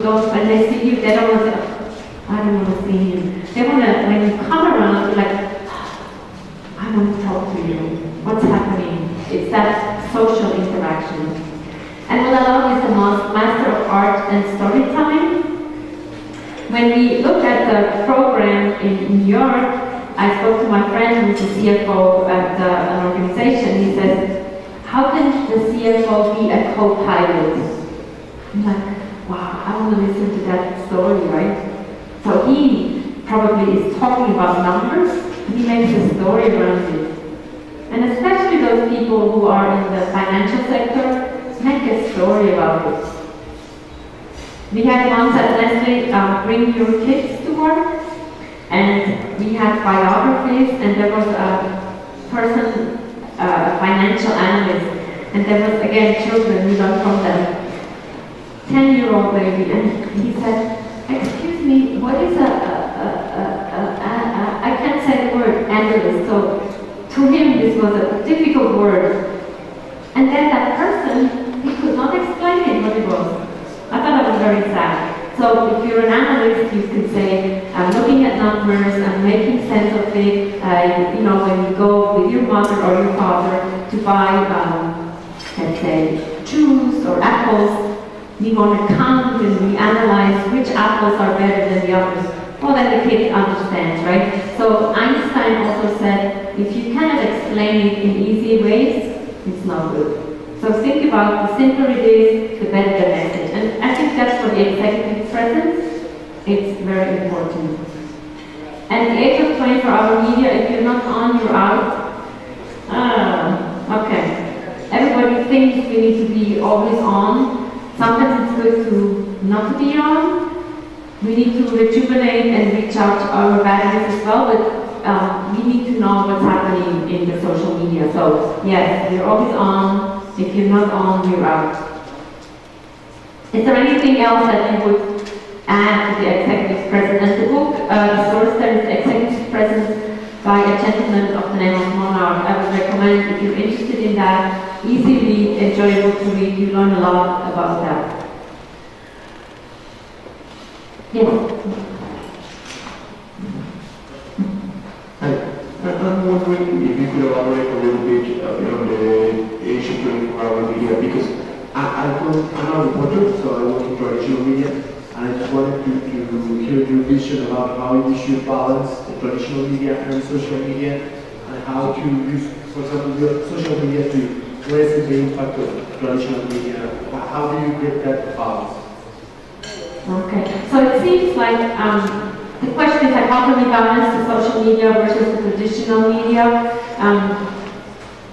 when they see you, they don't want to, I don't want to see him. They want to, when you come around, you're like, I want to talk to you. What's happening? It's that social interaction. And what I love is the Master of Art and Storytelling. When we look at the program in New York, I spoke to my friend who's the CFO at an organization. He says, how can the CFO be a co-pilot? I'm like, wow, I want to listen to that story, right? So he probably is talking about numbers, and he makes a story around it. And especially those people who are in the financial sector, make a story about it. We had once at Nestle, bring your kids to work, and we had biographies, and there was a person, a financial analyst, and there was again children who learned from them. 10-year-old baby, and he said, excuse me, what is I can't say the word, analyst, so to him this was a difficult word. And then that person, he could not explain it what it was. I thought that was very sad. So if you're an analyst, you can say, I'm looking at numbers, I'm making sense of it, when you go with your mother or your father to buy, let's say, juice or apples, we want to count and we analyze which apples are better than the others. Well, then the kid understands, right? So Einstein also said, if you cannot explain it in easy ways, it's not good. So think about the simpler it is, the better the message. And I think that's for the executive presence, it's very important. And the age of 24-hour media, if you're not on, you're out. Okay. Everybody thinks we need to be always on. Sometimes it's good to not be on. We need to rejuvenate and recharge our batteries as well, but we need to know what's happening in the social media. So yes, you're always on. If you're not on, you're out. Is there anything else that you would add to the executive presence? And the book, the source there is Executive Presence by a gentleman of the name of Muller. I would recommend, if you're interested in that, easily enjoyable to read. You learn a lot about that. Yes. Hi. I'm wondering if you could elaborate a little bit on the issue of 24-hour media, because I'm a reporter, so I work in traditional media, and I just wanted to hear your vision about how you should balance the traditional media and social media, and how to use, for example, your social media to lessen the impact of traditional media. How do you get that balance? Okay, so it seems like the question is like, how can we balance the social media versus the traditional media?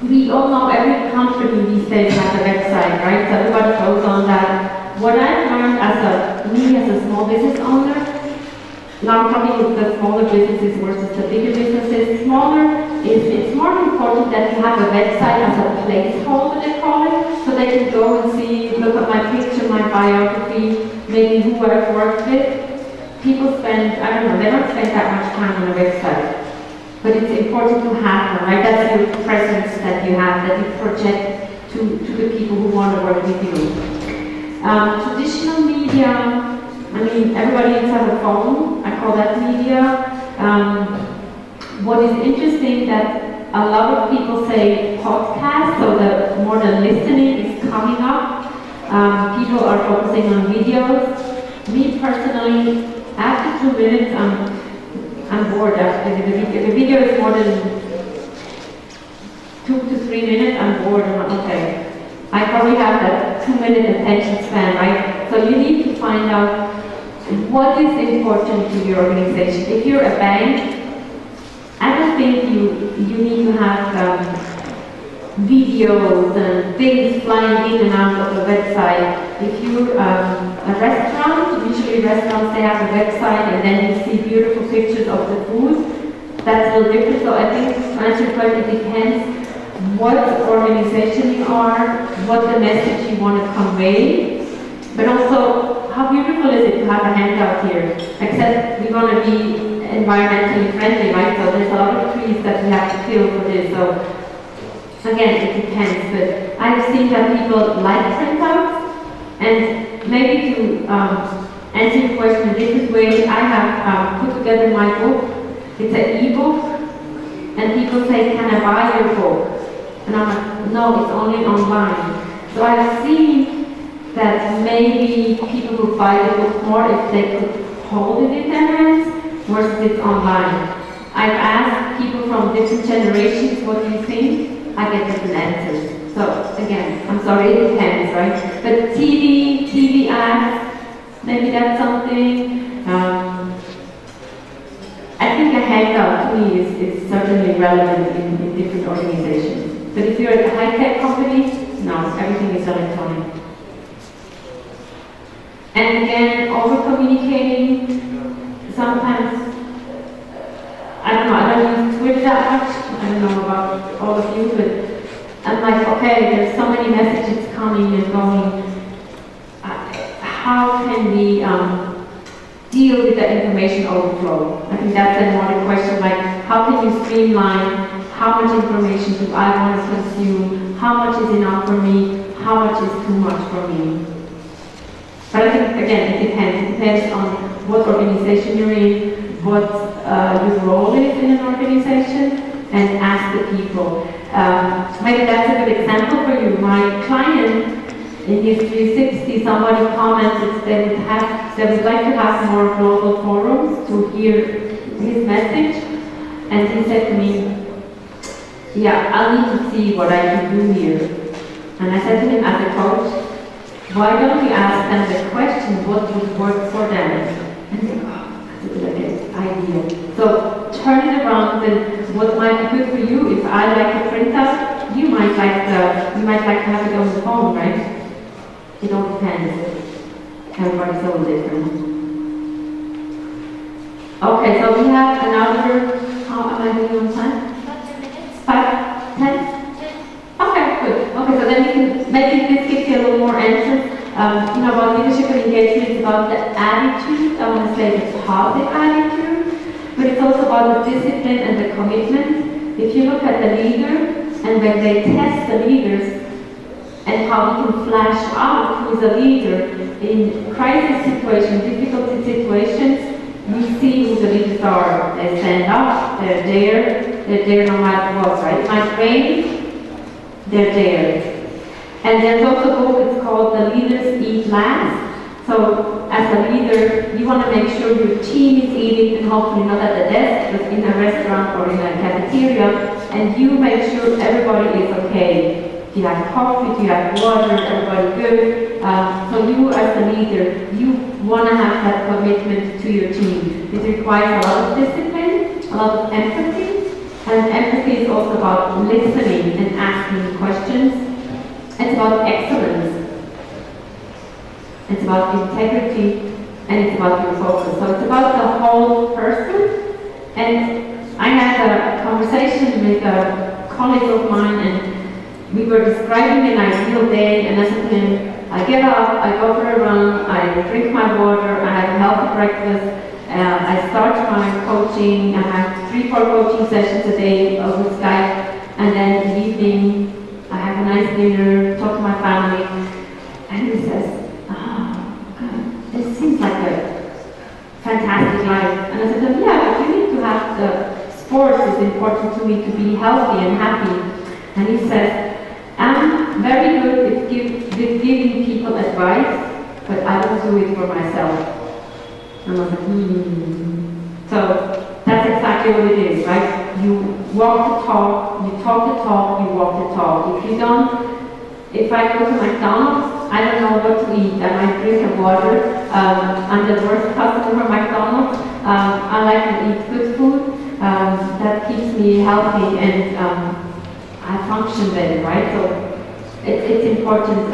We all know every company these days has a website, right? So everybody goes on that. What I've learned as a small business owner, now I'm talking with the smaller businesses versus the bigger businesses. Smaller it's more important that you have a website as a placeholder, they call it, so they can go and see, look at my picture, my biography, maybe who I've worked with. People spend, I don't know, they don't spend that much time on a website. But it's important to have one, right? That's your presence that you have, that you project to the people who want to work with you. Traditional media, I mean, everybody needs to have a phone. I call that media. What is interesting that a lot of people say podcast, so the more the listening is coming up. People are focusing on videos. Me personally, after 2 minutes, I'm bored. If the video is more than 2 to 3 minutes, I'm bored. I'm like, okay. I probably have that 2-minute attention span, right? So you need to find out what is important to your organization. If you're a bank, I don't think you need to have videos and things flying in and out of the website. If you're a restaurant, usually restaurants, they have a website and then you see beautiful pictures of the food. That's a little different. So I think to answer your question, it depends what organization you are, what the message you want to convey, but also how beautiful is it to have a handout here. Except we want to be environmentally friendly, right? So there's a lot of trees that we have to kill for this. So again, it depends, but I've seen that people like printouts, and maybe to answer your question in different ways. I have put together my book. It's an e-book, and people say, can I buy your book? And I'm like, no, it's only online. So I've seen that maybe people would buy the book more if they could hold it in their hands versus it's online. I've asked people from different generations, what do you think? I get different answers. So again, I'm sorry, it depends, right? But TV ads, maybe that's something. I think a handout to me is certainly relevant in different organizations. But if you're at a high-tech company, no, everything is electronic. And again, over-communicating, sometimes, I don't use Twitter that much. I don't know about all of you, but I'm like, okay, there's so many messages coming and going. How can we deal with the information overflow? I think that's another question, like, how can you streamline how much information do I want to consume, how much is enough for me, how much is too much for me? But I think, again, it depends. It depends on what organization you're in, what your role is in an organization, and ask the people. Maybe that's a good example for you. My client, in his 360, somebody commented they would like to have more global forums to hear his message. And he said to me, yeah, I'll need to see what I can do here. And I said to him as a coach, why don't you ask them the question, what would work for them? And he said, oh, that's a good idea. So turn it around, and what might be good for you, if I like a printout, you might like to have it on the phone, right? It all depends. Everybody's all different. Okay, so we have another, how am I doing on time? 5, 10? Okay, good. Okay, so then we can, maybe this gives you a little more answers. About leadership and engagement, it's about the attitude. I want to say the positive attitude, but it's also about the discipline and the commitment. If you look at the leader, and when they test the leaders, and how we can flash out who is a leader in crisis situations, difficult situations, we see who the leaders are. They stand up, they're there no matter what, right? It might rain, they're there. And there's also a book, it's called The Leaders Eat Last. So as a leader, you want to make sure your team is eating, and hopefully not at the desk, but in a restaurant or in a cafeteria, and you make sure everybody is okay. Do you have coffee? Do you have water? Everybody good? So you as a leader, you want to have that commitment to your team. It requires a lot of discipline, a lot of empathy, and empathy is also about listening and asking questions. It's about excellence. It's about integrity, and it's about your focus. So it's about the whole person. And I had a conversation with a colleague of mine, and we were describing an ideal day, and I said to him, I get up, I go for a run, I drink my water, I have a healthy breakfast, I start my coaching, I have 3-4 coaching sessions a day over Skype, and then in the evening, I have a nice dinner, talk to my family, and he says, oh, God, this seems like a fantastic life. And I said to him, yeah, but you need to have the sports is important to me to be healthy and happy. And he says, I'm very good with giving people advice, but I don't do it for myself. And I was like, So that's exactly what it is, right? You walk the talk, you talk the talk, you walk the talk. If you don't, if I go to McDonald's, I don't know what to eat. I might drink a water. I'm the worst customer for McDonald's. I like to eat good food. That keeps me healthy, and I function better, right? So it's important.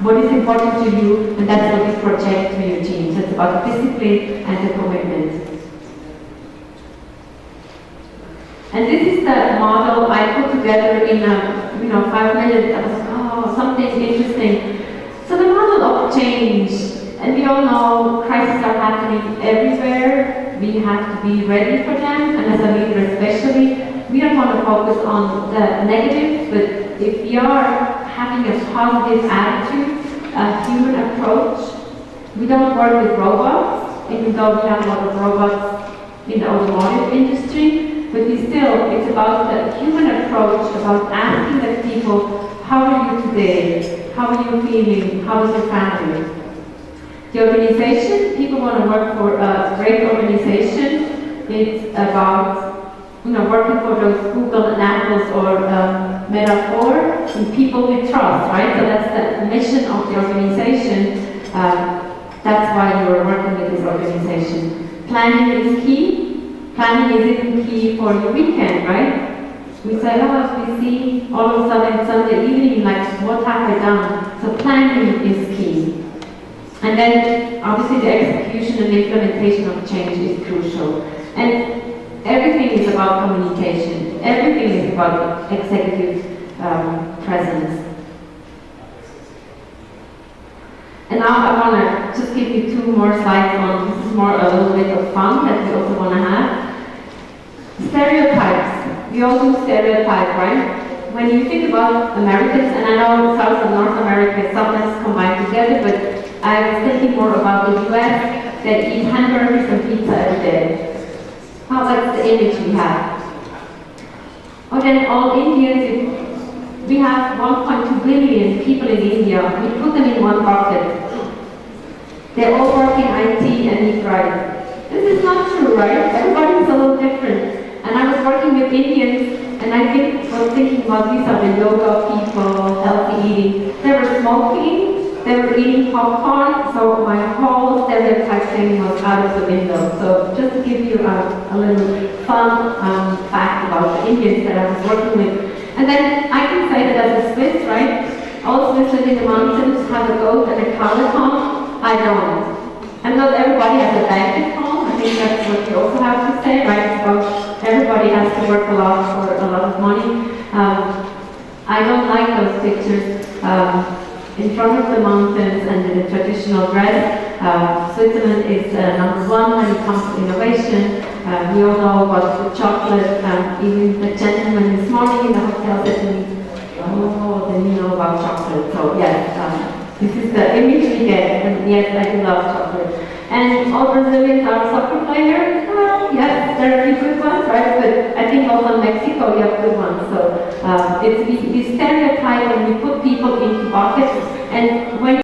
What is important to you, and that's what you project to your team. So it's about discipline and the commitment. And this is the model I put together in 5 minutes. I was like, oh, something interesting. So the model of change, and we all know crises are happening everywhere. We have to be ready for them, and as a leader especially, we don't want to focus on the negatives, but if we are having a positive attitude, a human approach, We don't work with robots, even though we have a lot of robots in the automotive industry, but it's about the human approach, about asking the people, how are you today? How are you feeling? How is your family? The organization, people want to work for a great organization. It's about working for those Google and Apples or Metaphor, and people we trust, right? So that's the mission of the organization. That's why you're working with this organization. Planning is key. Planning is even key for your weekend, right? We say, oh, I was busy, all of a sudden Sunday evening, like, what have I done? So planning is key. And then, obviously, the execution and implementation of change is crucial. And everything is about communication. Everything is about executive presence. And now I want to just give you 2 more slides on, this is more a little bit of fun that we also want to have. Stereotypes. We all do stereotype, right? When you think about Americans, and I know South and North America sometimes combined together, but I was thinking more about the US that eat hamburgers and pizza every day. Oh, that's the image we have. Or then all Indians, we have 1.2 billion people in India. We put them in one bucket. They all work in IT and eat right. This is not true, right? Everybody's a little different. And I was working with Indians, and I was thinking about these are the yoga people, healthy eating. They were smoking, they were eating popcorn, so my whole stereotype thing was out of the window. So just to give you a little fun fact about the Indians that I was working with. And then I can say that as a Swiss, right? All Swiss live in the mountains, have a goat and a cow at home. I don't. And not everybody has a bank at home. I think that's what you also have to say, right? About everybody has to work a lot for a lot of money. I don't like those pictures in front of the mountains and the traditional dress. Switzerland is number 1 when it comes to innovation. We all know about the chocolate. Even the gentleman this morning in the hotel said to me, oh, then you know about chocolate. So yes, this is the image we get, and yes, I do love chocolate. And all Brazilians are soccer players. Yes, there are a few good ones, right? But I think also in Mexico you have good ones. So we stereotype and we put people into buckets. And when